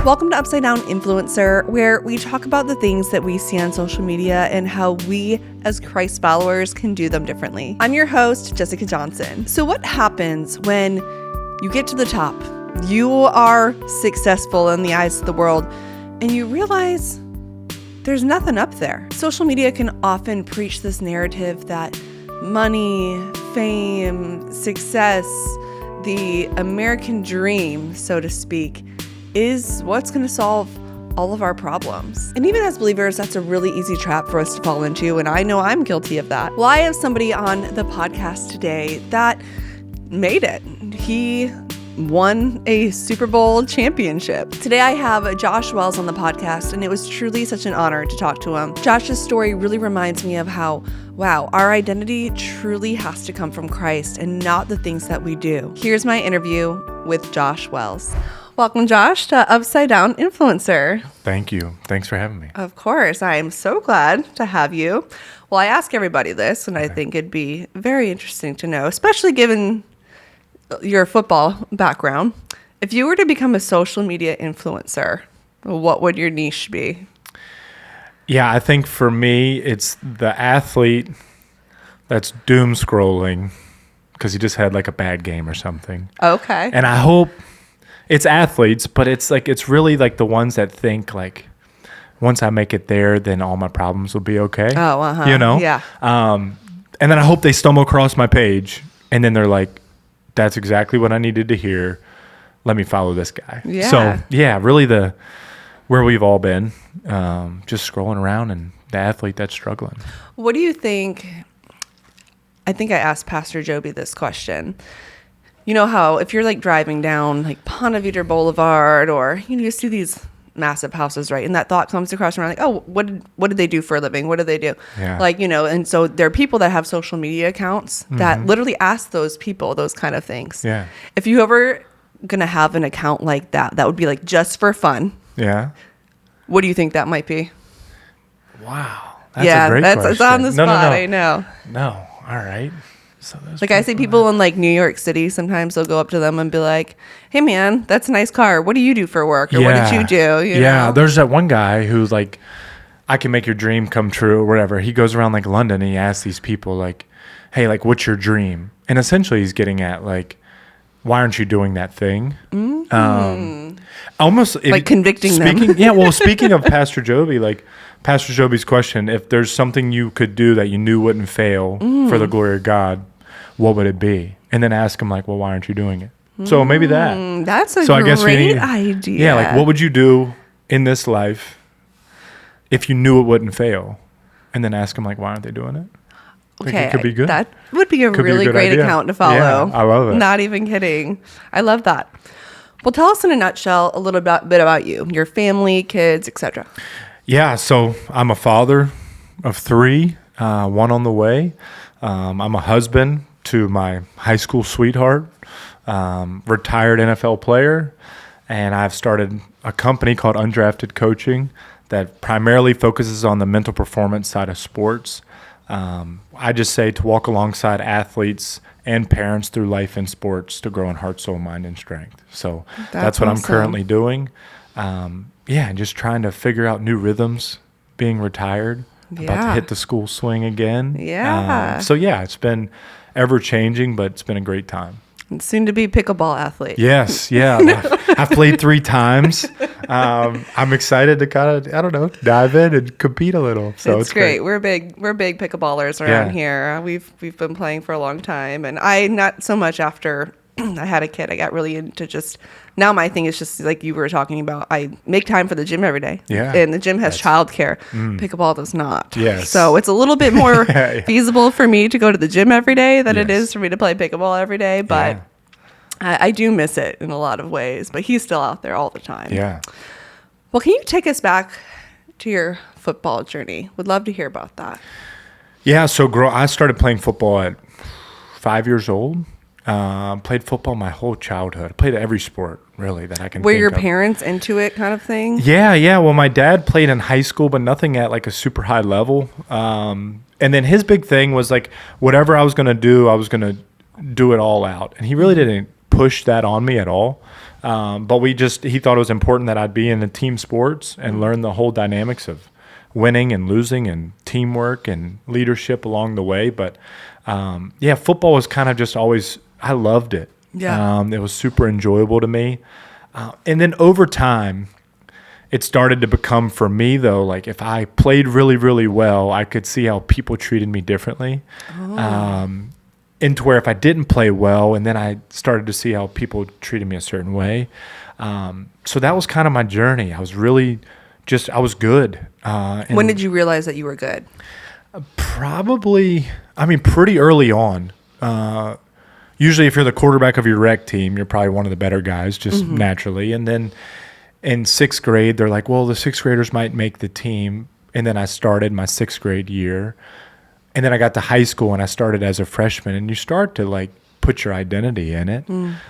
Welcome to Upside Down Influencer, where we talk about the things that we see on social media and how we, as Christ followers, can do them differently. I'm your host, Jessica Johnson. So what happens when you get to the top, you are successful in the eyes of the world, and you realize there's nothing up there? Social media can often preach this narrative that money, fame, success, the American dream, so to speak, is what's going to solve all of our problems. And even as believers, that's a really easy trap for us to fall into, and I know I'm guilty of that. Well, I have somebody on the podcast today that made it. He won a Super Bowl championship. Today I have Josh Wells on the podcast, and it was truly such an honor to talk to him. Josh's story really reminds me of how, wow, our identity truly has to come from Christ and not the things that we do. Here's my interview with Josh Wells. Welcome, Josh, to Upside Down Influencer. Thank you. Thanks for having me. Of course. I am so glad to have you. Well, I ask everybody this, and I think it'd be very interesting to know, especially given your football background. If you were to become a social media influencer, what would your niche be? Yeah, I think for me, it's the athlete that's doom scrolling because he just had like a bad game or something. Okay. And I hope it's athletes, but it's really like the ones that think like, once I make it there, then all my problems will be okay. Oh, uh-huh. You know? Yeah. And then I hope they stumble across my page and then they're like, that's exactly what I needed to hear. Let me follow this guy. Yeah. So yeah, really where we've all been, just scrolling around and the athlete that's struggling. What do you think? I think I asked Pastor Joby this question. You know how if you're like driving down like Ponte Vedra Boulevard, or you see these massive houses, right? And that thought comes across your mind, like, oh, what did they do for a living? What do they do? Yeah. And so there are people that have social media accounts that literally ask those people those kind of things. Yeah. If you ever gonna have an account like that would be like just for fun. Yeah. What do you think that might be? Wow. That's a great question. It's on the spot. No. I know. No. All right. So like I see people in like New York City, sometimes they'll go up to them and be like, hey man, that's a nice car. What do you do for work? Or what did you do? You know? There's that one guy who's like, I can make your dream come true or whatever. He goes around like London and he asks these people like, hey, like what's your dream? And essentially he's getting at like, why aren't you doing that thing? Almost like convicting them. Yeah, well, speaking of Pastor Joby, like Pastor Joby's question, if there's something you could do that you knew wouldn't fail for the glory of God, what would it be? And then ask him like, well, why aren't you doing it? So maybe that. That's a great idea. Yeah, like what would you do in this life if you knew it wouldn't fail? And then ask him like, why aren't they doing it? Okay, it could be good. That would be a really great idea. account to follow. Yeah, I love it. Not even kidding. I love that. Well, tell us in a nutshell a little bit about you, your family, kids, etc. Yeah, so I'm a father of 3, one on the way. I'm a husband to my high school sweetheart, retired NFL player, and I've started a company called Undrafted Coaching that primarily focuses on the mental performance side of sports. I just say to walk alongside athletes and parents through life in sports to grow in heart, soul, mind, and strength. So that's what I'm currently doing. And just trying to figure out new rhythms, being retired, about to hit the school swing again. Yeah. It's been ever changing, but it's been a great time. And soon to be pickleball athlete. Yes, yeah. I've played 3 times. I'm excited to kind of, dive in and compete a little. So it's great. We're big pickleballers around here. We've been playing for a long time, and I not so much after I had a kid. I got really into just now. My thing is just like you were talking about. I make time for the gym every day. Yeah, and the gym has childcare. Pickleball does not. Yes. So it's a little bit more feasible for me to go to the gym every day than it is for me to play pickleball every day. But I do miss it in a lot of ways. But he's still out there all the time. Yeah. Well, can you take us back to your football journey? Would love to hear about that. Yeah. So I started playing football at 5 years old. Played football my whole childhood. Played every sport really that I can. Were think your of. parents into it, kind of thing? Yeah. Well, my dad played in high school, but nothing at like a super high level. And then his big thing was like whatever I was gonna do, I was gonna do it all out. And he really didn't push that on me at all. But he thought it was important that I'd be in the team sports and learn the whole dynamics of winning and losing and teamwork and leadership along the way. But football was kind of just always, I loved it. Yeah. It was super enjoyable to me. And then over time, it started to become for me, though, like if I played really, really well, I could see how people treated me differently. Into where if I didn't play well, and then I started to see how people treated me a certain way. So that was kind of my journey. I was really I was good. When did you realize that you were good? Probably, pretty early on. Usually if you're the quarterback of your rec team, you're probably one of the better guys, just naturally. And then in 6th grade, they're like, well, the 6th graders might make the team. And then I started my 6th grade year. And then I got to high school and I started as a freshman. And you start to like put your identity in it. And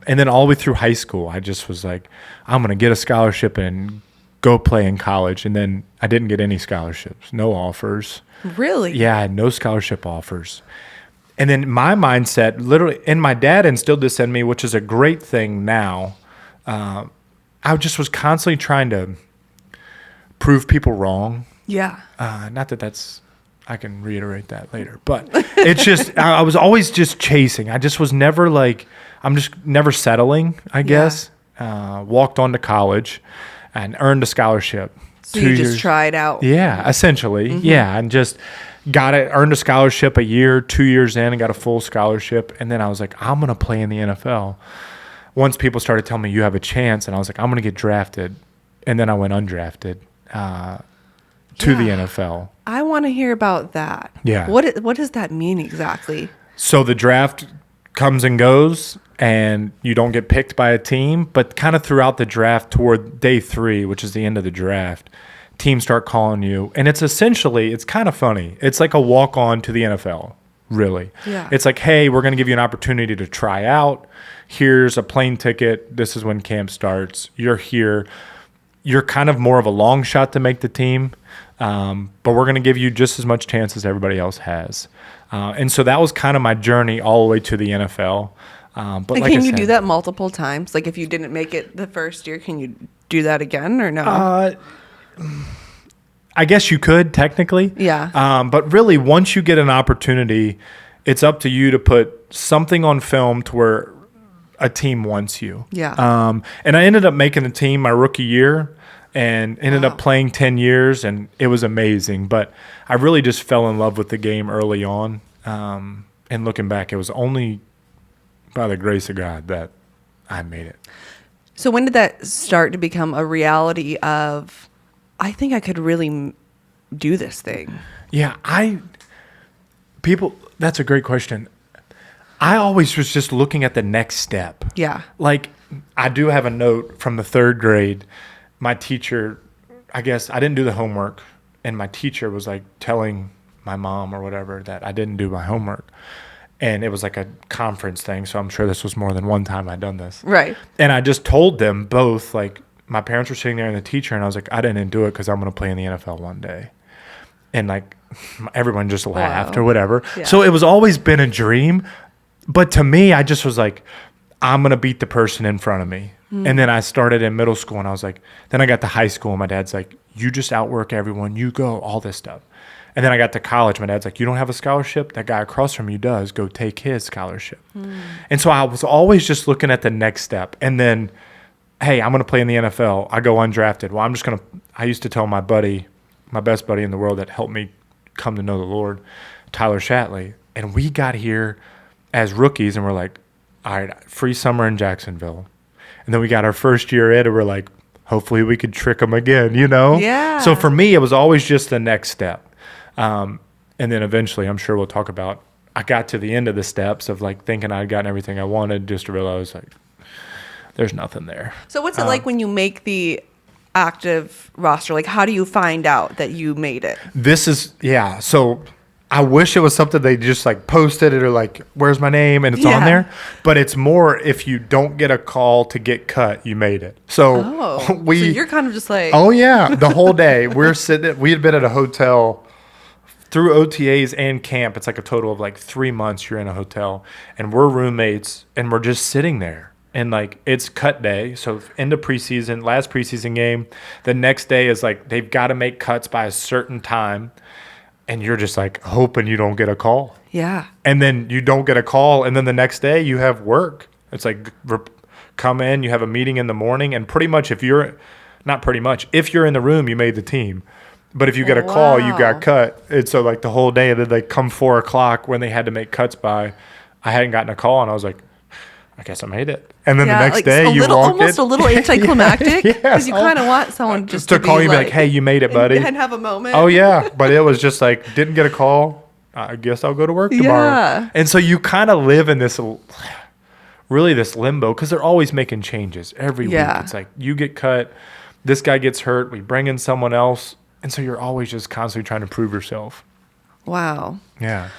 then all the way through high school, I just was like, I'm going to get a scholarship and go play in college. And then I didn't get any scholarships, no offers. Really? Yeah, I had no scholarship offers. And then my mindset, literally, and my dad instilled this in me, which is a great thing now. I just was constantly trying to prove people wrong. Yeah. Not that that's, I can reiterate that later, but it's just, I was always just chasing. I just was never like, I'm just never settling, I guess. Walked on to college and earned a scholarship. So you just tried out. Yeah, essentially. Yeah, and just earned a scholarship a year, 2 years in, and got a full scholarship. And then I was like, I'm going to play in the NFL. Once people started telling me you have a chance, and I was like, I'm going to get drafted. And then I went undrafted to the NFL. I want to hear about that. Yeah. What does that mean exactly? So the draft comes and goes, and you don't get picked by a team. But kind of throughout the draft toward day 3, which is the end of the draft, teams start calling you. And it's kind of funny. It's like a walk-on to the NFL, really. Yeah. It's like, hey, we're going to give you an opportunity to try out. Here's a plane ticket. This is when camp starts. You're here. You're kind of more of a long shot to make the team. But we're going to give you just as much chance as everybody else has. And so that was kind of my journey all the way to the NFL. But like can you do that multiple times? Like if you didn't make it the first year, can you do that again or no? I guess you could technically. Yeah. But really, once you get an opportunity, it's up to you to put something on film to where a team wants you. Yeah. And I ended up making the team my rookie year and ended up playing 10 years, and it was amazing. But I really just fell in love with the game early on. And looking back, it was only by the grace of God that I made it. So when did that start to become a reality of, I think I could really do this thing? Yeah, that's a great question. I always was just looking at the next step. Yeah. Like, I do have a note from the 3rd grade. My teacher, I guess I didn't do the homework, and my teacher was like telling my mom or whatever that I didn't do my homework. And it was like a conference thing, so I'm sure this was more than one time I'd done this. Right. And I just told them both, like, my parents were sitting there and the teacher, and I was like, I didn't do it because I'm going to play in the NFL one day. And, like, everyone just laughed or whatever. Yeah. So it was always been a dream. But to me, I just was like, I'm going to beat the person in front of me. And then I started in middle school, and I was like, then I got to high school, and my dad's like, you just outwork everyone. You go, all this stuff. And then I got to college. My dad's like, you don't have a scholarship? That guy across from you does. Go take his scholarship. And so I was always just looking at the next step. And then, hey, I'm going to play in the NFL. I go undrafted. Well, I'm just going to – I used to tell my buddy, my best buddy in the world that helped me come to know the Lord, Tyler Shatley. And we got here as rookies, and we're like, all right, free summer in Jacksonville. And then we got our first year in, and we're like, hopefully we could trick them again, you know? Yeah. So for me, it was always just the next step. And then eventually, I'm sure we'll talk about, I got to the end of the steps of like thinking I'd gotten everything I wanted, just to realize like there's nothing there. So what's it like when you make the active roster? Like, how do you find out that you made it? So I wish it was something they just like posted it or like, where's my name? And it's on there. But it's more if you don't get a call to get cut, you made it. So so you're kind of just like, oh yeah, the whole day we had been at a hotel through OTAs and camp. It's like a total of like 3 months you're in a hotel, and we're roommates, and we're just sitting there. and like it's cut day. So end of preseason, last preseason game, the next day is like they've got to make cuts by a certain time, and you're just like hoping you don't get a call. Yeah. And then you don't get a call, and then the next day you have work. It's like come in, you have a meeting in the morning, and pretty much if you're in the room, you made the team. But if you get a call, you got cut. And so like the whole day, and then like come 4 o'clock when they had to make cuts by, I hadn't gotten a call, and I was like, I guess I made it. And then the next day you walked almost in. a little anticlimactic because you kind of want someone just to call you like, like, hey, you made it, buddy. And have a moment. Oh, yeah. But it was just like, didn't get a call. I guess I'll go to work tomorrow. Yeah. And so you kind of live in this limbo because they're always making changes every week. It's like you get cut, this guy gets hurt, we bring in someone else. And so you're always just constantly trying to prove yourself. Wow. Yeah.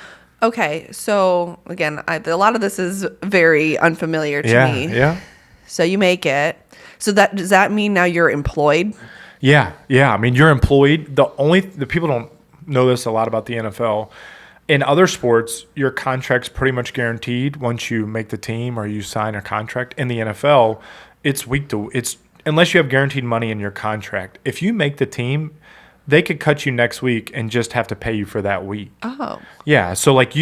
Okay. So again, a lot of this is very unfamiliar to me. Yeah. So you make it. So does that mean now you're employed? Yeah. I mean, you're employed. The people don't know this a lot about the NFL. In other sports, your contract's pretty much guaranteed once you make the team or you sign a contract. In the NFL, it's unless you have guaranteed money in your contract. If you make the team, they could cut you next week and just have to pay you for that week. Oh. Yeah. So like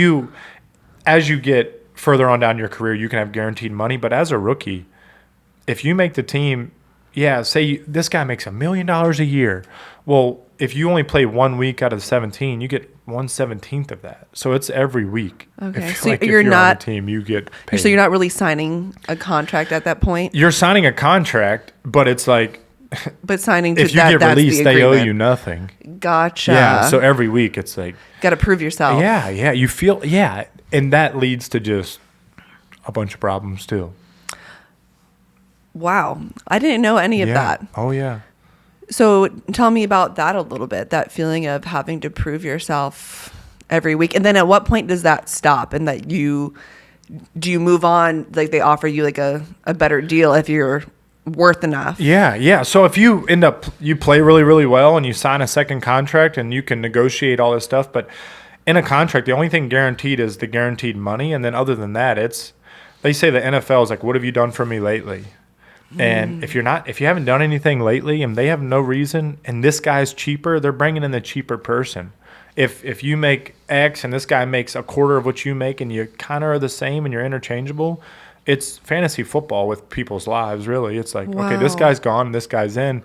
as you get further on down your career, you can have guaranteed money. But as a rookie, if you make the team, say this guy makes $1 million a year. Well, if you only play 1 week out of 17, you get 1/17 of that. So it's every week. Okay. If, So if you're not on the team, you get paid. So you're not really signing a contract at that point? You're signing a contract, but it's like, but signing to if you that, get that's released, the they owe agreement. you nothing. Gotcha. Yeah. So every week it's like, got to prove yourself. Yeah. You feel, and that leads to just a bunch of problems too. Wow. I didn't know any of that. Oh, yeah. So tell me about that a little bit, that feeling of having to prove yourself every week. And then at what point does that stop and that do you move on? Like they offer you like a better deal if you're worth enough. Yeah. So if you you play really, really well and you sign a second contract and you can negotiate all this stuff, but in a contract, the only thing guaranteed is the guaranteed money. And then other than that, they say the NFL is like, what have you done for me lately? And if you haven't done anything lately and they have no reason and this guy's cheaper, they're bringing in the cheaper person. If you make X and this guy makes a quarter of what you make and you kind of are the same and you're interchangeable, it's fantasy football with people's lives, really. It's like, okay, this guy's gone, this guy's in.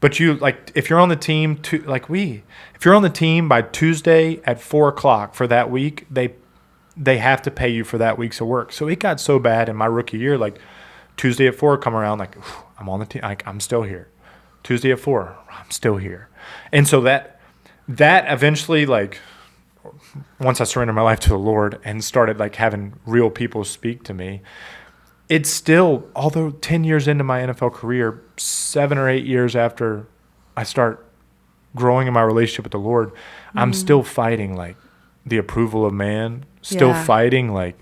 But if you're on the team, if you're on the team by Tuesday at 4 o'clock for that week, they have to pay you for that week's of work. So it got so bad in my rookie year, like Tuesday at 4 come around, like I'm on the team, like I'm still here. Tuesday at 4, I'm still here. And so that eventually, like once I surrendered my life to the Lord and started like having real people speak to me, it's still, although 10 years into my NFL career, 7 or 8 years after I start growing in my relationship with the Lord, I'm still fighting like the approval of man, still fighting like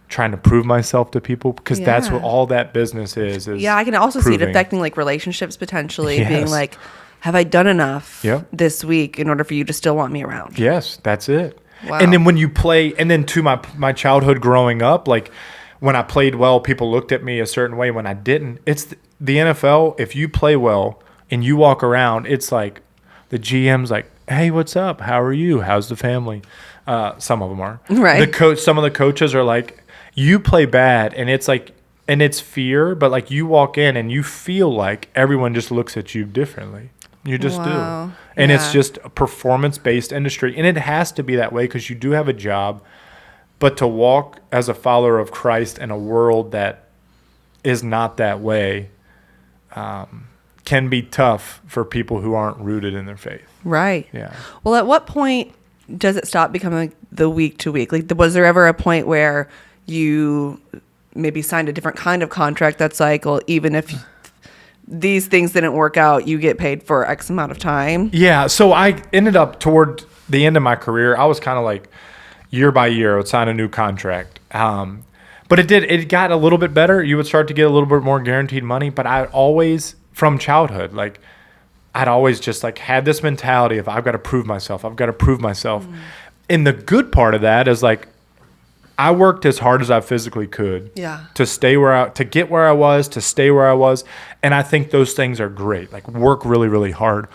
trying to prove myself to people because that's what all that business is I can also see it proving. affecting like relationships potentially, being like, have I done enough this week in order for you to still want me around? Yes, that's it. Wow. And then when you play, and then to my childhood growing up, like when I played well, people looked at me a certain way. When I didn't, it's the NFL. If you play well and you walk around, it's like the GM's like, hey, what's up? How are you? How's the family? Some of them are. Right. Some of the coaches are like, you play bad, and it's like, and it's fear, but like you walk in and you feel like everyone just looks at you differently. You just do. And it's just a performance-based industry. And it has to be that way because you do have a job. But to walk as a follower of Christ in a world that is not that way can be tough for people who aren't rooted in their faith. Right. Yeah. Well, at what point does it stop becoming the week to week? Like, was there ever a point where you maybe signed a different kind of contract that's like, well, even if these things didn't work out, you get paid for X amount of time? Yeah. So I ended up toward the end of my career, I was kind of like year by year, I would sign a new contract. But it got a little bit better. You would start to get a little bit more guaranteed money. But I always, from childhood, like I'd always just like had this mentality of I've got to prove myself. And the good part of that is like, I worked as hard as I physically could Yeah. to get where I was, to stay where I was. And I think those things are great. Like work really, really hard.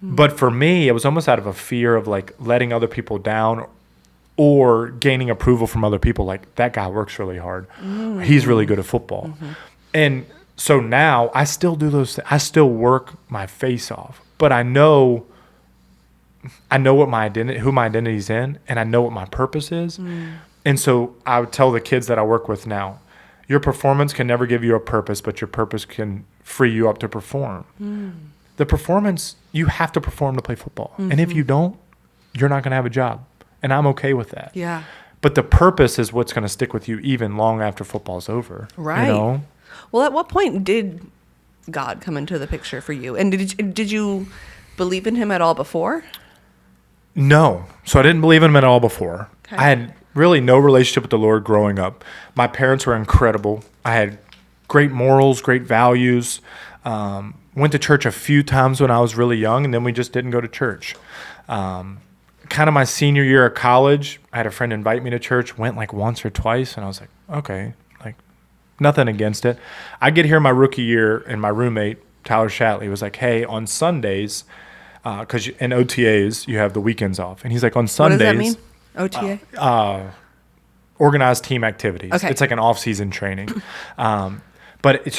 But for me, it was almost out of a fear of like letting other people down or gaining approval from other people. Like that guy works really hard. He's really good at football. And so now I still do those things. I still work my face off, but I know what my identity, who my identity's in, and I know what my purpose is. And so I would tell the kids that I work with now, your performance can never give you a purpose, but your purpose can free you up to perform. The performance, you have to perform to play football. And if you don't, you're not going to have a job. And I'm okay with that. Yeah. But the purpose is what's going to stick with you even long after football's over. Right. You know? Well, at what point did God come into the picture for you? And did you believe in him at all before? No. So I didn't believe in him at all before. Okay. I had really no relationship with the Lord growing up. My parents were incredible. I had great morals, great values. Went to church a few times when I was really young, and then we just didn't go to church. Kind of my senior year of college, I had a friend invite me to church, went like once or twice, and I was like, okay, like nothing against it. I get here my rookie year, and my roommate, Tyler Shatley, was like, hey, on Sundays, because in OTAs, you have the weekends off. And he's like, on Sundays. What does that mean? OTA? Organized team activities. Okay. It's like an off-season training. So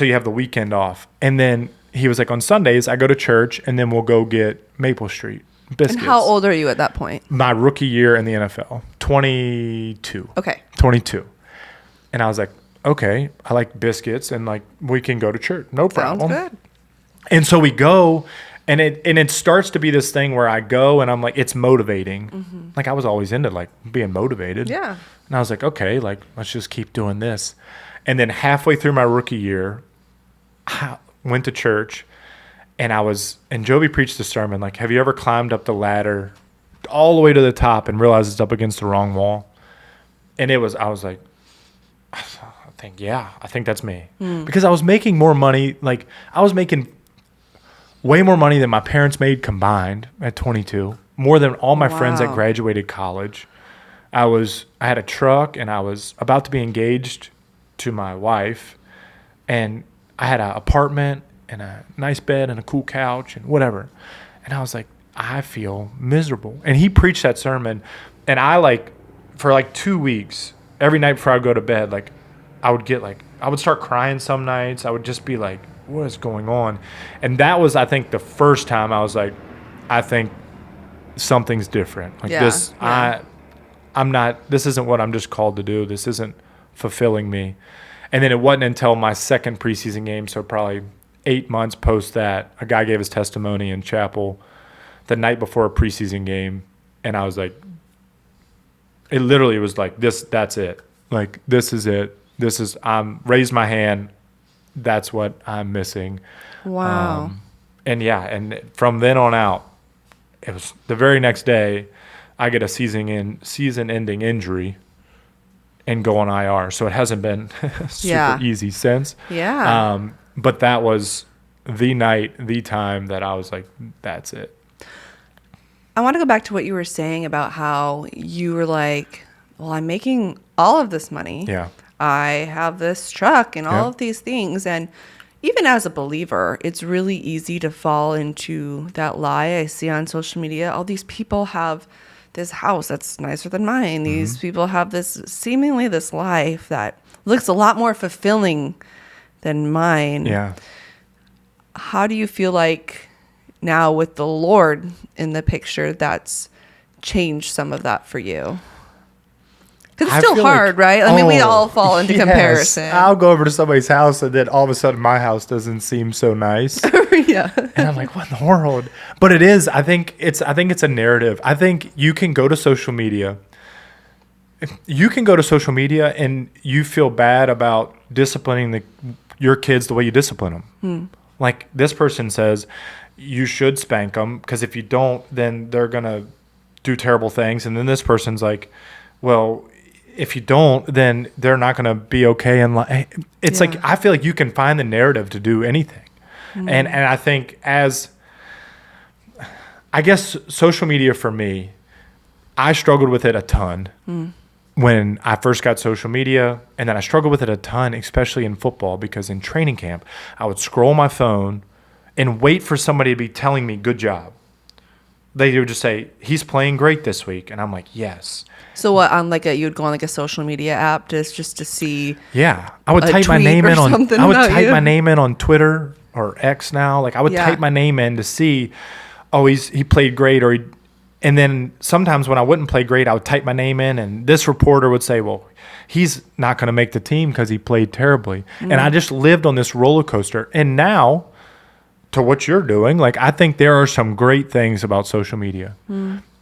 you have the weekend off. And then he was like, on Sundays, I go to church, and then we'll go get Maple Street biscuits. And how old are you at that point? My rookie year in the NFL, 22. Okay. 22. And I was like, okay, I like biscuits, and like we can go to church. No problem. Sounds good. And so we go, and it starts to be this thing where I go, and I'm like, it's motivating. Like I was always into like being motivated. Yeah. And I was like, okay, like let's just keep doing this. And then halfway through my rookie year, I went to church, and Joby preached the sermon, like, have you ever climbed up the ladder all the way to the top and realized it's up against the wrong wall? And I was like, I think that's me. Because I was making more money. Like I was making way more money than my parents made combined at 22, more than all my friends that graduated college. I had a truck, and I was about to be engaged to my wife, and I had an apartment and a nice bed and a cool couch and whatever. And I was like, I feel miserable. And he preached that sermon, and I for 2 weeks, every night before I would go to bed, I would start crying some nights. I would just be like, what is going on? And that was, I think, the first time I was like, I think something's different. This isn't what I'm just called to do. This isn't fulfilling me. And then it wasn't until my second preseason game, so probably 8 months post that, a guy gave his testimony in chapel the night before a preseason game. And I was like, it literally was like, that's it. Like, this is it. Raised my hand. That's what I'm missing. Wow. And from then on out, it was the very next day, I get a season-ending injury and go on IR. So it hasn't been super easy since. Yeah. But that was the night, the time that I was like, that's it. I want to go back to what you were saying about how you were like, well, I'm making all of this money. Yeah. I have this truck and all of these things. And even as a believer, it's really easy to fall into that lie I see on social media. All these people have this house that's nicer than mine. These people have seemingly this life that looks a lot more fulfilling than mine. Yeah. How do you feel like now with the Lord in the picture that's changed some of that for you? Because it's still hard, right? I mean, we all fall into comparison. I'll go over to somebody's house, and then all of a sudden my house doesn't seem so nice. Yeah. And I'm like, what in the world? But it is. I think it's a narrative. I think you can go to social media. You can go to social media and you feel bad about disciplining your kids the way you discipline them. Like this person says, you should spank them because if you don't, then they're gonna do terrible things. And then this person's like, well, if you don't, then they're not going to be okay in life. It's like, I feel like you can find the narrative to do anything. And I think I guess social media for me, I struggled with it a ton. when I first got social media, and then I struggled with it a ton, especially in football, because in training camp, I would scroll my phone and wait for somebody to be telling me, good job. They would just say, he's playing great this week. And I'm like, yes. So what, on like you would go on like a social media app just to see? Yeah. I would type my name in on, my name in on Twitter or X now. Like I would type my name in to see, oh, he played great, and then sometimes when I wouldn't play great, I would type my name in, and this reporter would say, well, he's not going to make the team because he played terribly. And I just lived on this roller coaster. And now, to what you're doing, like I think there are some great things about social media.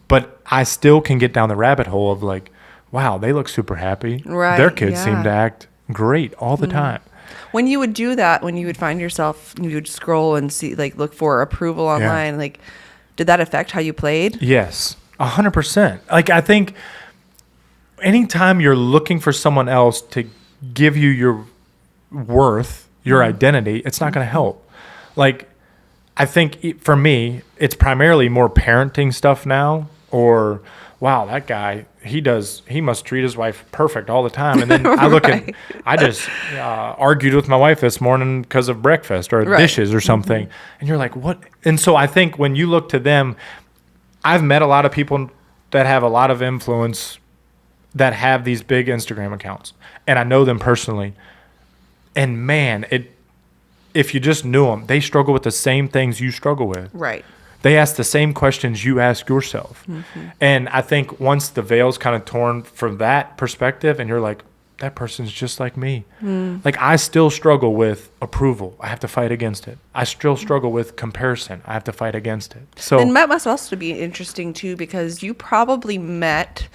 But I still can get down the rabbit hole of like, wow, they look super happy. Right, their kids seem to act great all the time. When you would do that, when you would find yourself, you would scroll and see, like look for approval online, like did that affect how you played? Yes, 100%. Like I think anytime you're looking for someone else to give you your worth, your identity, it's not going to help. Like I think for me, it's primarily more parenting stuff now, or wow, that guy, he must treat his wife perfect all the time. And then I look at, I just argued with my wife this morning because of breakfast or dishes or something. And you're like, what? And so I think when you look to them, I've met a lot of people that have a lot of influence that have these big Instagram accounts, and I know them personally. And man, if you just knew them, they struggle with the same things you struggle with. Right. They ask the same questions you ask yourself. And I think once the veil's kind of torn from that perspective, and you're like, that person's just like me. Like I still struggle with approval. I have to fight against it. I still struggle with comparison. I have to fight against it. So and that must also be interesting too, because you probably met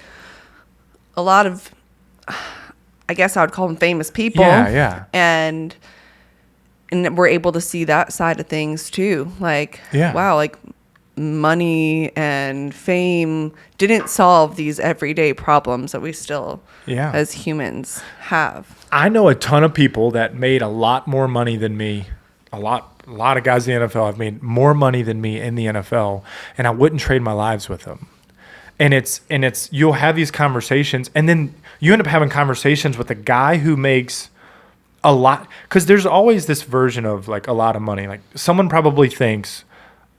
a lot of, I guess I would call them famous people. Yeah. And we're able to see that side of things too. Like, wow, like money and fame didn't solve these everyday problems that we still, as humans, have. I know a ton of people that made a lot more money than me. A lot of guys in the NFL have made more money than me in the NFL, and I wouldn't trade my lives with them. And it's you'll have these conversations, and then you end up having conversations with a guy who makes a lot, because there's always this version of like a lot of money. Like someone probably thinks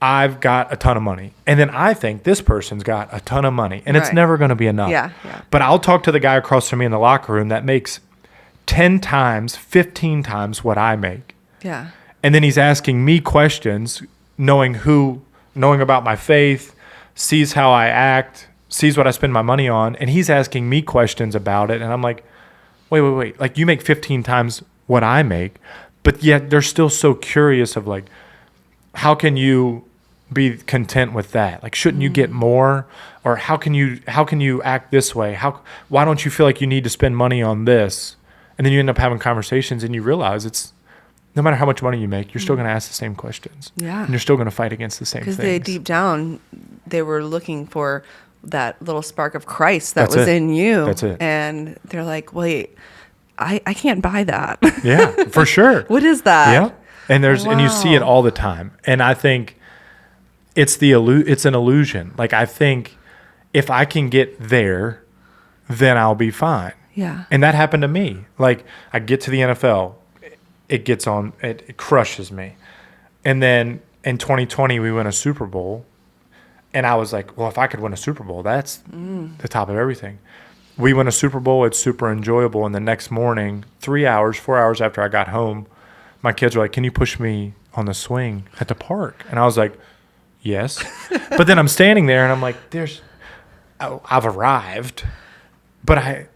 I've got a ton of money, and then I think this person's got a ton of money, and it's never going to be enough. Yeah. But I'll talk to the guy across from me in the locker room that makes 10 times, 15 times what I make. Yeah. And then he's asking me questions, knowing about my faith, sees how I act, sees what I spend my money on, and he's asking me questions about it, and I'm like, wait. Like you make 15 times what I make, but yet they're still so curious of like, how can you be content with that? Like, shouldn't you get more? Or how can you act this way? Why don't you feel like you need to spend money on this? And then you end up having conversations, and you realize it's no matter how much money you make, you're still going to ask the same questions. Yeah. And you're still going to fight against the same things. Because deep down, they were looking for that little spark of Christ that was in you. That's it. And they're like, wait, I can't buy that. Yeah, for sure. What is that? Yeah. And and you see it all the time. And I think it's an illusion. Like I think if I can get there, then I'll be fine. Yeah. And that happened to me. Like I get to the NFL, it crushes me. And then in 2020 we win a Super Bowl, and I was like, well, if I could win a Super Bowl, that's the top of everything. We win a Super Bowl, it's super enjoyable, and the next morning, 4 hours after I got home, my kids were like, can you push me on the swing at the park? And I was like, yes. But then I'm standing there and I'm like, I've arrived, but I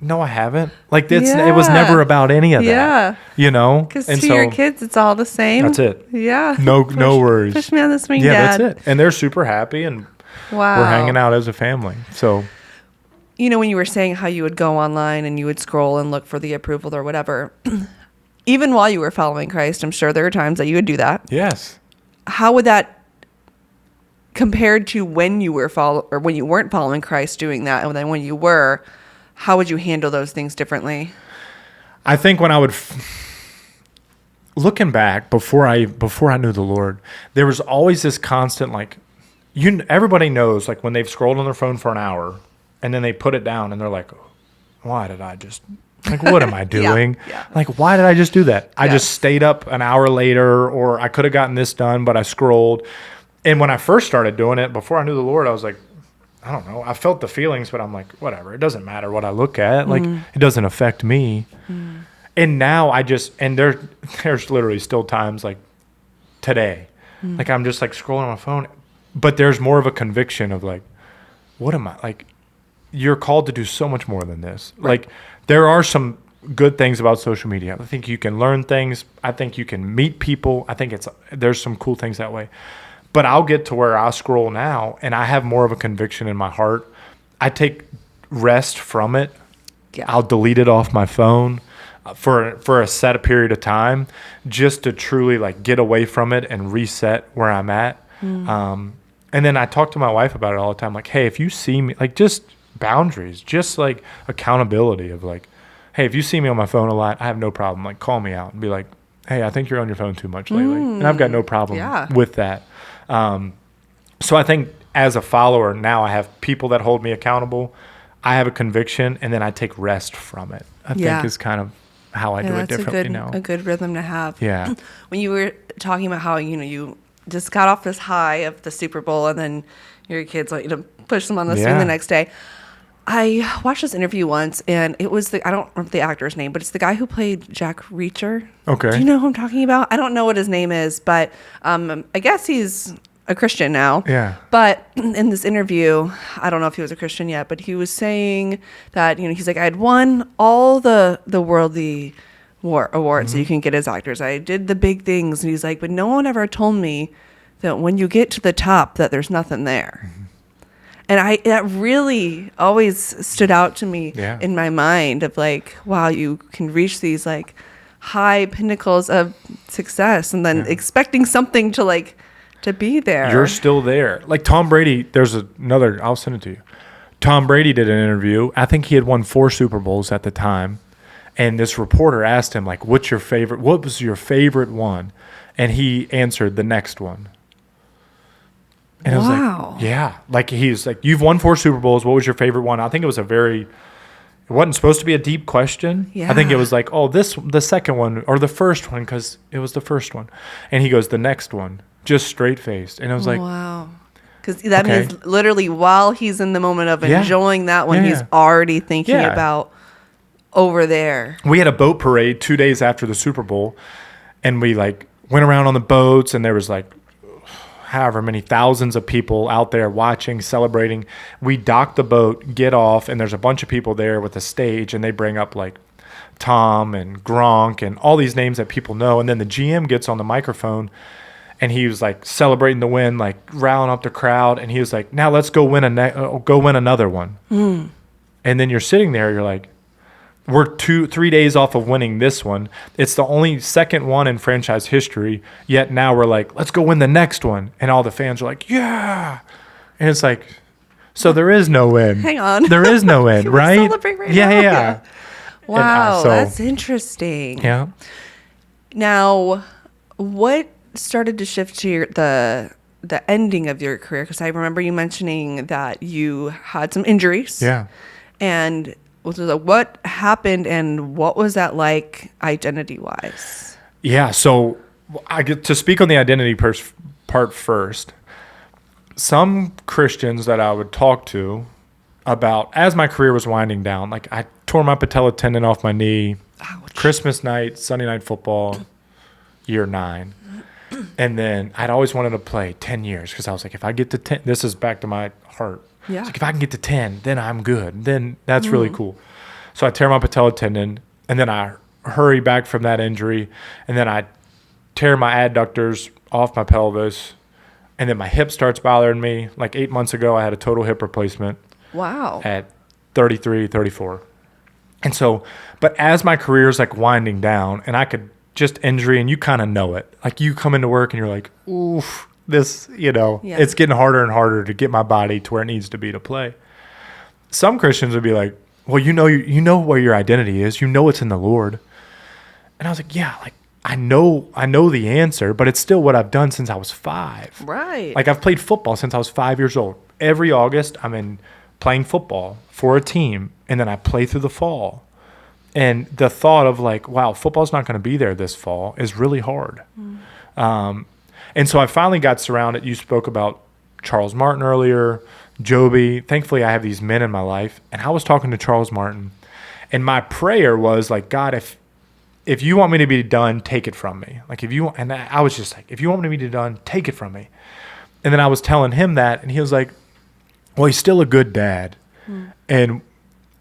haven't. Like it was never about any of that. Yeah. You know? Because to your kids, it's all the same. That's it. Yeah. No worries. Push me on the swing, Dad. Dad. That's it. And they're super happy, and we're hanging out as a family. So, you know, when you were saying how you would go online and you would scroll and look for the approval or whatever, even while you were following Christ, I'm sure there were times that you would do that. Yes. How would that, compared to when you were or when you weren't following Christ, doing that, and then when you were, how would you handle those things differently? I think when I would, looking back before I knew the Lord, there was always this constant, like, everybody knows, like when they've scrolled on their phone for an hour and then they put it down and they're like, why did I just, like, what am I doing? Yeah. Like, why did I just do that? I Yes. just stayed up an hour later, or I could have gotten this done, but I scrolled. And when I first started doing it, before I knew the Lord, I was like, I don't know. I felt the feelings, but I'm like, whatever. It doesn't matter what I look at. Like, it doesn't affect me. And now and there's literally still times like today, like I'm just like scrolling on my phone, but there's more of a conviction of like, what am I, like, you're called to do so much more than this. Right. Like, there are some good things about social media. I think you can learn things. I think you can meet people. I think there's some cool things that way. But I'll get to where I scroll now and I have more of a conviction in my heart. I take rest from it. Yeah. I'll delete it off my phone for a set period of time, just to truly like get away from it and reset where I'm at. And then I talk to my wife about it all the time. Like, hey, if you see me, like, just boundaries, just like accountability of like, hey, if you see me on my phone a lot, I have no problem. Like, call me out and be like, hey, I think you're on your phone too much lately. And I've got no problem with that. So I think as a follower now, I have people that hold me accountable. I have a conviction, and then I take rest from it. I think is kind of how I do it differently now. A good rhythm to have. Yeah. When you were talking about how, you just got off this high of the Super Bowl and then your kids want you to push them on the swing the next day. I watched this interview once, and it was I don't remember the actor's name, but it's the guy who played Jack Reacher. Okay. Do you know who I'm talking about? I don't know what his name is, but I guess he's a Christian now. Yeah. But in this interview, I don't know if he was a Christian yet, but he was saying that, he's like, I had won all the worldly awards that you can get as actors. I did the big things. And he's like, but no one ever told me that when you get to the top, that there's nothing there. And that really always stood out to me in my mind of like, wow, you can reach these like high pinnacles of success and then expecting something to be there. You're still there. Like Tom Brady, there's another, I'll send it to you. Tom Brady did an interview. I think he had won 4 Super Bowls at the time. And this reporter asked him, like, what was your favorite one? And he answered, the next one. And I was like, yeah. Like, he's like, you've won 4 Super Bowls. What was your favorite one? I think it was it wasn't supposed to be a deep question. Yeah. I think it was like, the second one or the first one, because it was the first one. And he goes, the next one, just straight faced. And I was like, wow. Because that means literally while he's in the moment of enjoying that one, he's already thinking about over there. We had a boat parade 2 days after the Super Bowl, and we like went around on the boats, and there was like however many thousands of people out there watching, celebrating. We dock the boat, get off, and there's a bunch of people there with a stage, and they bring up like Tom and Gronk and all these names that people know. And then the GM gets on the microphone, and he was like celebrating the win, like riling up the crowd. And he was like, now let's go win another one. And then you're sitting there, you're like, we're 2-3 days off of winning this one. It's the only second one in franchise history. Yet now we're like, let's go win the next one. And all the fans are like, yeah. And it's like, so there is no win. Hang on. There is no win, right? Celebrate right now. Yeah. Wow, that's interesting. Yeah. Now, what started to shift to the ending of your career? Because I remember you mentioning that you had some injuries. Yeah. And what happened and what was that like identity-wise? Yeah, so I get to speak on the identity part first. Some Christians that I would talk to about, as my career was winding down, like I tore my patella tendon off my knee, Christmas night, Sunday night football, year 9. And then I'd always wanted to play 10 years because I was like, if I get to 10, this is back to my heart. Yeah. It's like, if I can get to 10, then I'm good. Then that's really cool. So I tear my patella tendon, and then I hurry back from that injury, and then I tear my adductors off my pelvis, and then my hip starts bothering me. Like 8 months ago, I had a total hip replacement. Wow. At 33, 34. And so, but as my career is like winding down, and I could just injury, and you kind of know it. Like you come into work, and you're like, oof. This, it's getting harder and harder to get my body to where it needs to be to play. Some Christians would be like, well, you know where your identity is. You know it's in the Lord. And I was like, yeah, like I know the answer, but it's still what I've done since I was 5. Right. Like I've played football since I was 5 years old. Every August, I'm in playing football for a team, and then I play through the fall. And the thought of like, wow, football's not going to be there this fall is really hard. And so I finally got surrounded. You spoke about Charles Martin earlier, Joby. Thankfully, I have these men in my life. And I was talking to Charles Martin. And my prayer was like, God, if you want me to be done, take it from me. Like and I was just like, if you want me to be done, take it from me. And then I was telling him that, and he was like, well, he's still a good dad. And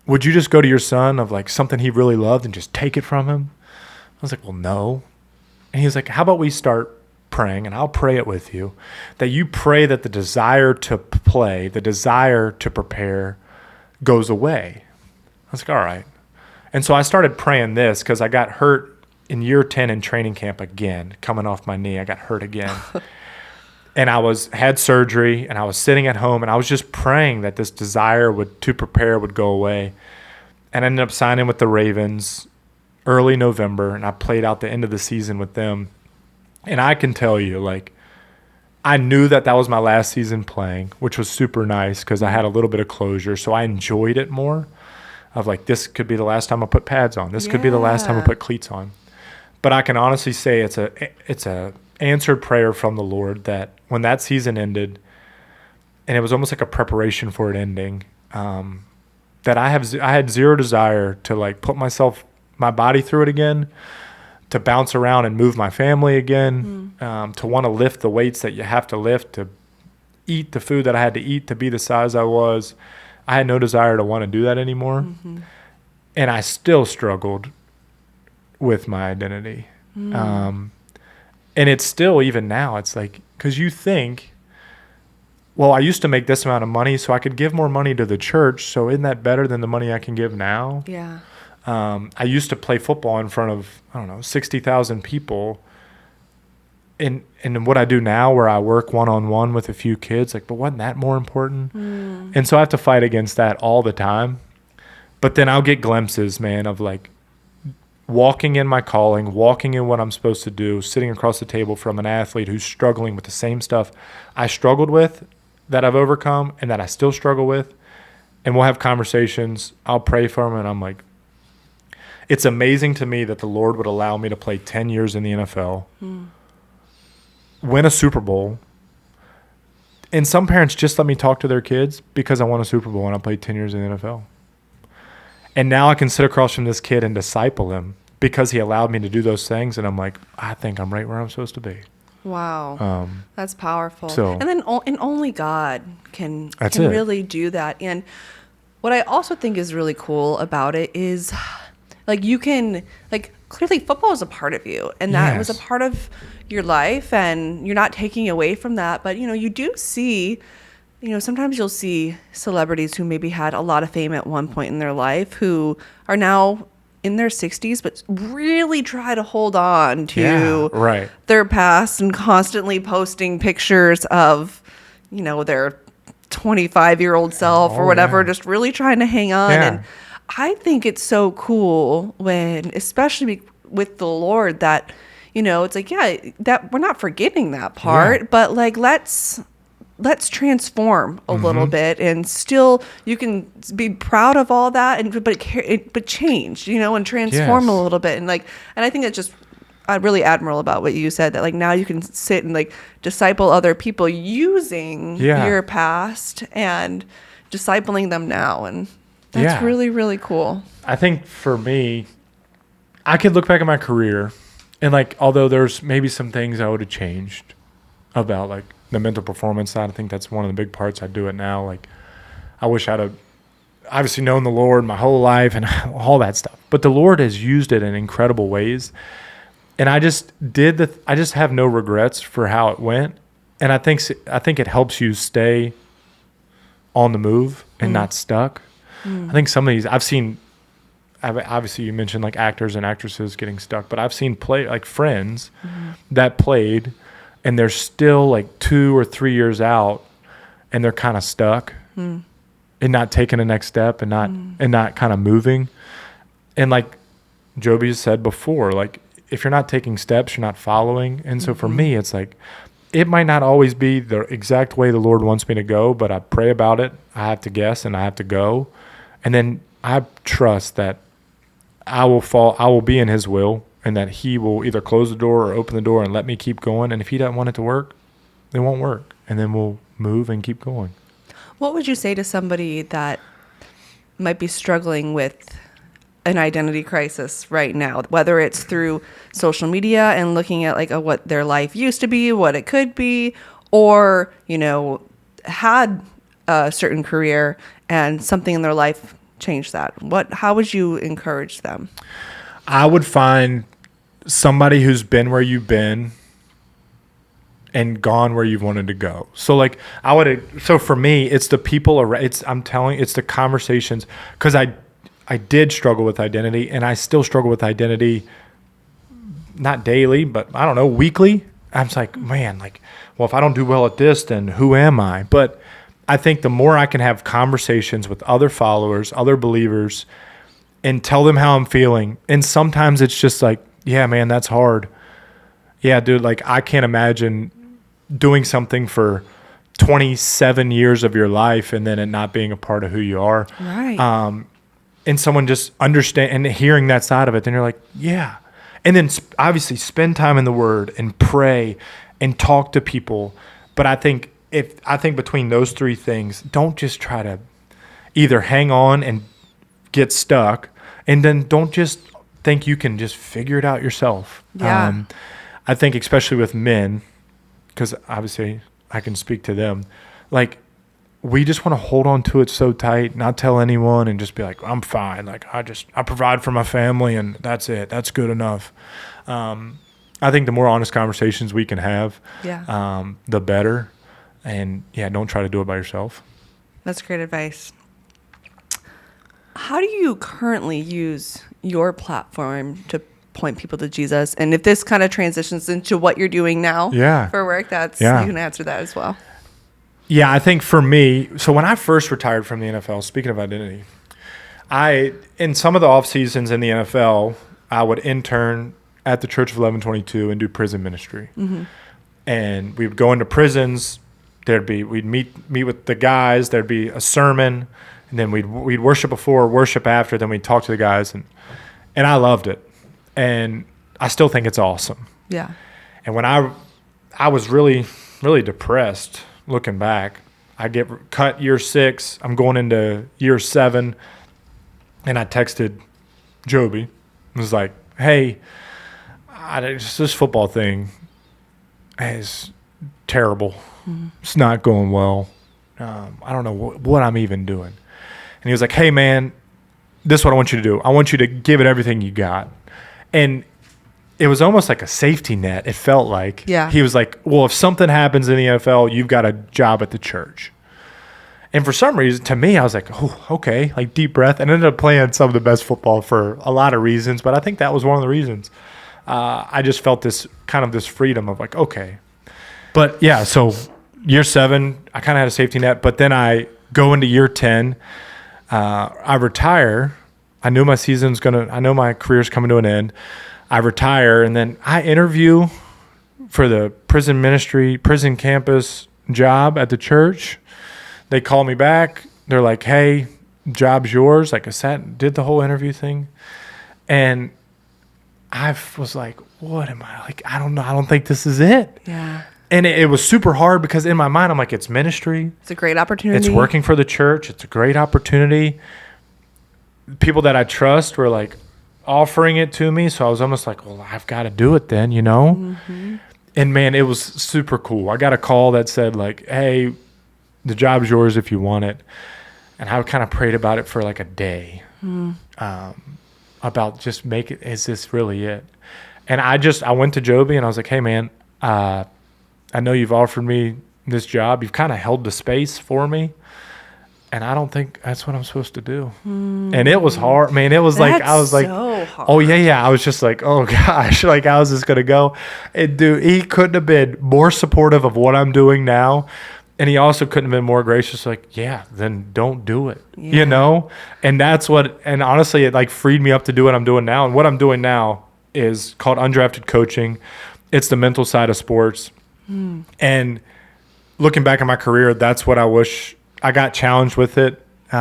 would you just go to your son of like something he really loved and just take it from him? I was like, well, no. And he was like, how about we start praying, and I'll pray it with you, that you pray that the desire to play, the desire to prepare goes away. I was like, all right. And so I started praying this because I got hurt in year 10 in training camp again, coming off my knee. I got hurt again. And I had surgery, and I was sitting at home, and I was just praying that this desire to prepare would go away. And I ended up signing with the Ravens early November, and I played out the end of the season with them. And I can tell you, like, I knew that was my last season playing, which was super nice because I had a little bit of closure. So I enjoyed it more of like, this could be the last time I put pads on. This could be the last time I put cleats on. But I can honestly say it's a answered prayer from the Lord that when that season ended, and it was almost like a preparation for it ending, that I had zero desire to like put my body through it again, to bounce around and move my family again, to want to lift the weights that you have to lift, to eat the food that I had to eat to be the size I was. I had no desire to want to do that anymore. And I still struggled with my identity. And it's still, even now, it's like, because you think, well, I used to make this amount of money, so I could give more money to the church. So isn't that better than the money I can give now? Yeah. I used to play football in front of, 60,000 people. And what I do now, where I work one-on-one with a few kids, like, but wasn't that more important? And so I have to fight against that all the time. But then I'll get glimpses, man, of like walking in my calling, walking in what I'm supposed to do, sitting across the table from an athlete who's struggling with the same stuff I struggled with, that I've overcome, and that I still struggle with. And we'll have conversations. I'll pray for him, and I'm like, it's amazing to me that the Lord would allow me to play 10 years in the NFL, win a Super Bowl. And some parents just let me talk to their kids because I won a Super Bowl and I played 10 years in the NFL. And now I can sit across from this kid and disciple him because he allowed me to do those things. And I'm like, I think I'm right where I'm supposed to be. Wow. That's powerful. And then only God can it. really do that. And what I also think is really cool about it is, like, you can, like, clearly football is a part of you, and that was a part of your life, and you're not taking away from that. But, you do see, sometimes you'll see celebrities who maybe had a lot of fame at one point in their life who are now in their 60s, but really try to hold on to their past and constantly posting pictures of, their 25-year-old self or whatever, just really trying to hang on. And I think it's so cool when, especially with the Lord, that, it's like, that we're not forgetting that part, but like, let's transform a little bit, and still you can be proud of all that, but change, and transform a little bit. And I think it's just really admirable about what you said, that like now you can sit and like disciple other people using your past and discipling them now. And that's really, really cool. I think for me, I could look back at my career and like, although there's maybe some things I would have changed about like the mental performance side, I think that's one of the big parts. I do it now. Like, I wish I'd have obviously known the Lord my whole life and all that stuff, but the Lord has used it in incredible ways. And I just have no regrets for how it went. And I think it helps you stay on the move and not stuck. I think some of these obviously you mentioned like actors and actresses getting stuck, but I've seen friends that played and they're still like 2 or 3 years out and they're kind of stuck and not taking the next step and not kind of moving. And like Joby said before, like if you're not taking steps, you're not following. And so for me, it's like, it might not always be the exact way the Lord wants me to go, but I pray about it. I have to guess and I have to go. And then I trust that I will be in his will, and that he will either close the door or open the door and let me keep going. And if he doesn't want it to work, it won't work. And then we'll move and keep going. What would you say to somebody that might be struggling with an identity crisis right now, whether it's through social media and looking at like what their life used to be, what it could be, or, had a certain career and something in their life changed that? How would you encourage them? I would find somebody who's been where you've been and gone where you've wanted to go. So like so for me, it's the people around, it's the conversations, because I did struggle with identity, and I still struggle with identity, not daily, but I don't know, weekly. I'm just like, man, like, well, if I don't do well at this, then who am I? But I think the more I can have conversations with other followers, other believers, and tell them how I'm feeling. And sometimes it's just like, yeah, man, that's hard. Yeah, dude, like I can't imagine doing something for 27 years of your life and then it not being a part of who you are. Right. And someone just understand and hearing that side of it, then you're like, yeah. And then obviously spend time in the Word and pray and talk to people. But I think between those three things, don't just try to either hang on and get stuck, and then don't just think you can just figure it out yourself. Yeah. I think especially with men, because obviously I can speak to them, like, we just want to hold on to it so tight, not tell anyone, and just be like, I'm fine. Like, I provide for my family, and that's it. That's good enough. I think the more honest conversations we can have, the better. And yeah, don't try to do it by yourself. That's great advice. How do you currently use your platform to point people to Jesus? And if this kind of transitions into what you're doing now for work, you can answer that as well. Yeah, I think for me, so when I first retired from the NFL, speaking of identity, in some of the off seasons in the NFL, I would intern at the Church of 1122 and do prison ministry. Mm-hmm. And we would go into prisons. We'd meet with the guys. There'd be a sermon, and then we'd worship before, worship after. Then we'd talk to the guys, and I loved it, and I still think it's awesome. Yeah. And when I was really, really depressed. Looking back, I get cut year 6. I'm going into year 7, and I texted Joby. It was like, hey, this football thing is terrible. Mm-hmm. It's not going well. I don't know what I'm even doing. And he was like, hey, man, this is what I want you to do. I want you to give it everything you got. And it was almost like a safety net, it felt like. Yeah. He was like, well, if something happens in the NFL, you've got a job at the church. And for some reason, to me, I was like, oh, okay, like deep breath. And ended up playing some of the best football for a lot of reasons, but I think that was one of the reasons. I just felt this freedom of like, okay. But yeah, so year 7, I kind of had a safety net, but then I go into year 10. I retire. I know my career's coming to an end. I retire, and then I interview for the prison campus job at the church. They call me back. They're like, hey, job's yours. Like, I sat, did the whole interview thing. And I was like, what am I? Like, I don't know. I don't think this is it. Yeah. And it was super hard because in my mind, I'm like, it's ministry. It's a great opportunity. It's working for the church. It's a great opportunity. People that I trust were like, offering it to me, so I was almost like, well, I've got to do it then, Mm-hmm. And man, it was super cool. I got a call that said like, hey, the job's yours if you want it. And I kind of prayed about it for like a day, about just is this really it? And I went to Joby and I was like, hey man, I know you've offered me this job. You've kind of held the space for me. And I don't think that's what I'm supposed to do. And it was hard, man. It was like, I was like, so hard. Oh yeah. I was just like, oh gosh, like how's this going to go? And dude, he couldn't have been more supportive of what I'm doing now. And he also couldn't have been more gracious. Like, yeah, then don't do it, And and honestly, it like freed me up to do what I'm doing now. And what I'm doing now is called undrafted coaching. It's the mental side of sports. And looking back at my career, that's what I wish I got challenged with it in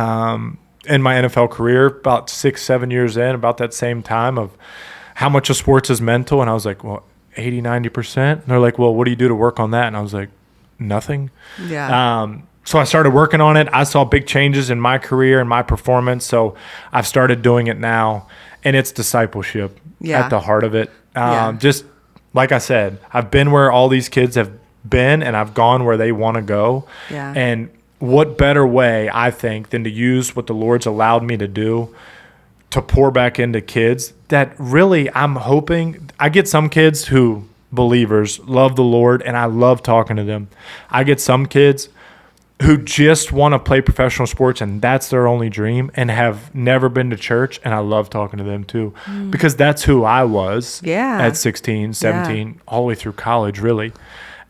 my NFL career about 6-7 years in, about that same time, of how much of sports is mental. And I was like, well, 80-90%. And they're like, well, what do you do to work on that? And I was like, nothing. Yeah. So I started working on it. I saw big changes in my career and my performance. So I've started doing it now, and it's discipleship at the heart of it. Just like I said, I've been where all these kids have been, and I've gone where they want to go. Yeah. And what better way, I think, than to use what the Lord's allowed me to do to pour back into kids that really, I'm hoping, I get some kids who, believers, love the Lord, and I love talking to them. I get some kids who just want to play professional sports, and that's their only dream, and have never been to church, and I love talking to them too, because that's who I was at 16, 17, all the way through college, really.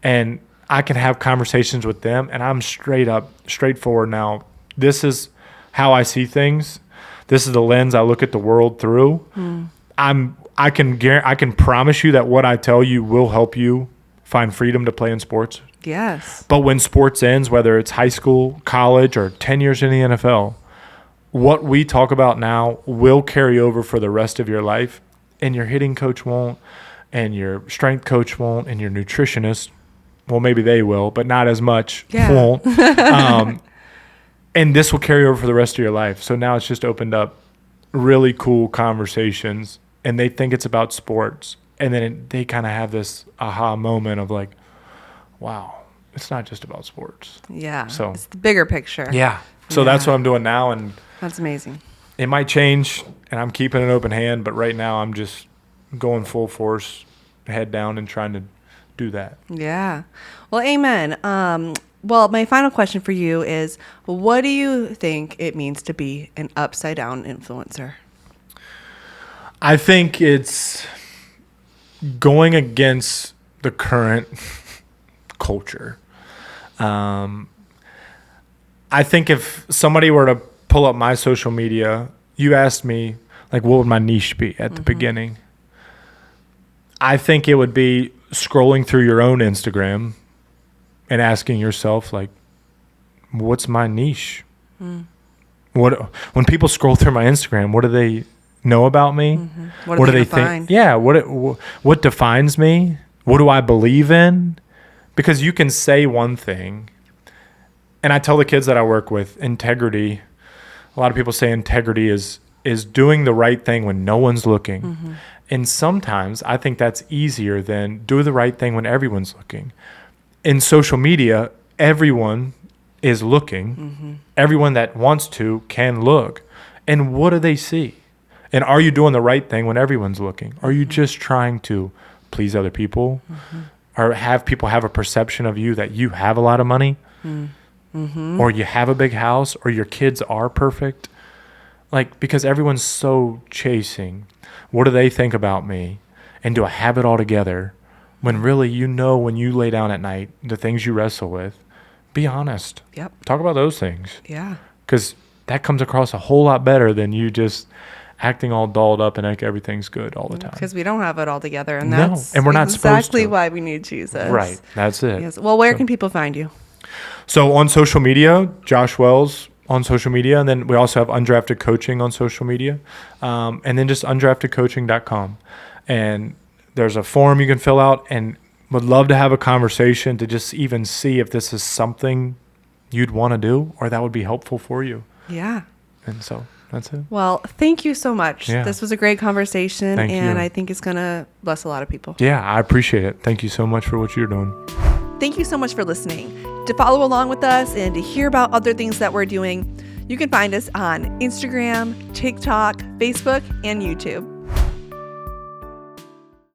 And I can have conversations with them, and I'm straightforward now. This is how I see things. This is the lens I look at the world through. I can promise you that what I tell you will help you find freedom to play in sports. Yes. But when sports ends, whether it's high school, college, or 10 years in the NFL, what we talk about now will carry over for the rest of your life. And your hitting coach won't, and your strength coach won't, and your nutritionist, well, maybe they will, but not as much, won't. And this will carry over for the rest of your life. So now it's just opened up really cool conversations, and they think it's about sports. And then they kind of have this aha moment of like, wow, it's not just about sports. Yeah. So it's the bigger picture. Yeah. So that's what I'm doing now. And that's amazing. It might change, and I'm keeping an open hand, but right now I'm just going full force, head down, and trying to do that. Yeah. Well, amen. Well, my final question for you is, what do you think it means to be an upside down influencer? I think it's going against the current culture. I think if somebody were to pull up my social media, you asked me, like, what would my niche be at the beginning? I think it would be scrolling through your own Instagram and asking yourself, like, what's my niche? When people scroll through my Instagram, what do they know about me? What do they think? Yeah. What defines me? What do I believe in? Because you can say one thing, and I tell the kids that I work with, integrity. A lot of people say integrity is doing the right thing when no one's looking. And sometimes I think that's easier than do the right thing when everyone's looking. In social media, everyone is looking. Everyone that wants to can look. And what do they see? And are you doing the right thing when everyone's looking? Are you just trying to please other people? Or have people have a perception of you that you have a lot of money? Or you have a big house? Or your kids are perfect? Like, because everyone's so chasing. What do they think about me? And do I have it all together? When really, when you lay down at night, the things you wrestle with, be honest. Talk about those things. Because that comes across a whole lot better than you just acting all dolled up and like everything's good all the time. Because we don't have it all together. And that's and we're not exactly why we need Jesus. Right. That's it. Yes. Well, where can people find you? So on social media, Josh Wells on social media. And then we also have Undrafted Coaching on social media. And then just undraftedcoaching.com. And there's a form you can fill out, and would love to have a conversation to just even see if this is something you'd want to do or that would be helpful for you. Yeah. And so that's it. Well, thank you so much. Yeah. This was a great conversation, Thank and you. I think it's going to bless a lot of people. Yeah, I appreciate it. Thank you so much for what you're doing. Thank you so much for listening. To follow along with us and to hear about other things that we're doing, you can find us on Instagram, TikTok, Facebook, and YouTube.